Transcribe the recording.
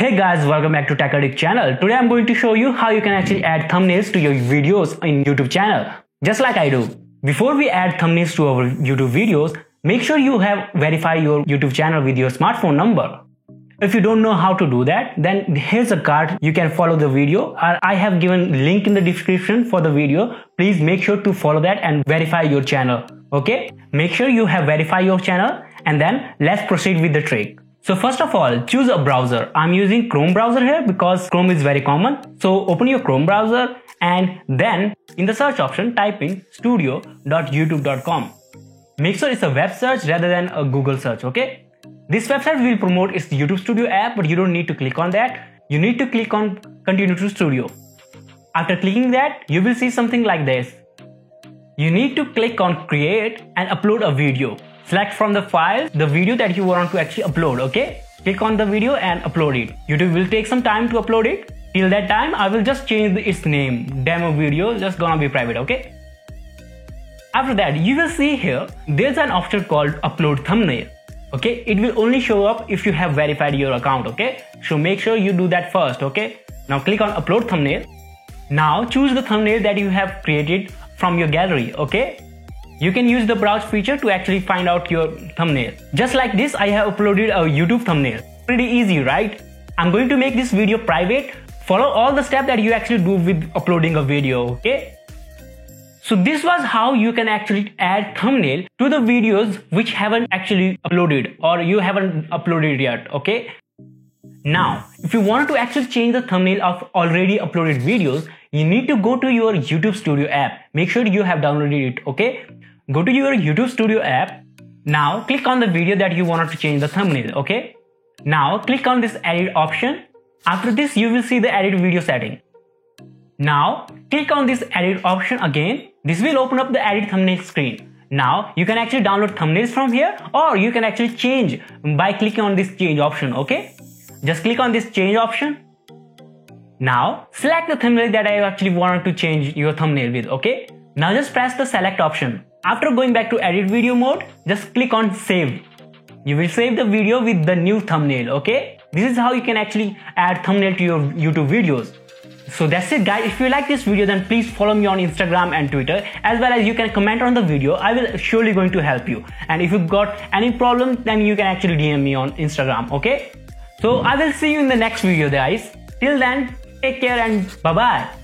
Hey guys, welcome back to Tech Addict channel. Today I'm going to show you how you can actually add thumbnails to your videos in YouTube channel, just like I do. Before we add thumbnails to our YouTube videos, make sure you have verified your YouTube channel with your smartphone number. If you don't know how to do that, then here's a card. You can follow the video. I have given link in the description for the video. Please make sure to follow that and verify your channel. Okay? Make sure you have verified your channel and then let's proceed with the trick. So first of all, choose a browser. I'm using Chrome browser here because Chrome is very common. So open your Chrome browser and then in the search option type in studio.youtube.com. Make sure it's a web search rather than a Google search, okay? This website will promote its YouTube Studio app, but you don't need to click on that. You need to click on Continue to Studio. After clicking that, you will see something like this. You need to click on Create and upload a video. Select from the files the video that you want to actually upload, okay? Click on the video and upload it. YouTube will take some time to upload it. Till that time, I will just change its name. Demo video, just gonna be private, okay? After that, you will see here, there's an option called Upload Thumbnail. Okay, it will only show up if you have verified your account, okay? So make sure you do that first, okay? Now click on Upload Thumbnail. Now choose the thumbnail that you have created from your gallery, okay? You can use the browse feature to actually find out your thumbnail. Just like this, I have uploaded a YouTube thumbnail. Pretty easy, right? I'm going to make this video private. Follow all the steps that you actually do with uploading a video, okay? So this was how you can actually add thumbnail to the videos which haven't actually uploaded or you haven't uploaded yet, okay? Now, if you want to actually change the thumbnail of already uploaded videos, you need to go to your YouTube Studio app. Make sure you have downloaded it, okay? Go to your YouTube Studio app. Now, click on the video that you want to change the thumbnail, okay? Now, click on this edit option. After this, you will see the edit video setting. Now, click on this edit option again. This will open up the edit thumbnail screen. Now, you can actually download thumbnails from here or you can actually change by clicking on this change option, okay? Just click on this change option. Now, select the thumbnail that I actually wanted to change your thumbnail with, okay? Now just press the select option. After going back to edit video mode, just click on save. You will save the video with the new thumbnail, okay? This is how you can actually add thumbnail to your YouTube videos. So that's it guys. If you like this video, then please follow me on Instagram and Twitter, as well as you can comment on the video. I will surely going to help you. And if you got any problem, then you can actually DM me on Instagram, okay? So I will see you in the next video guys. Till then, take care and bye bye.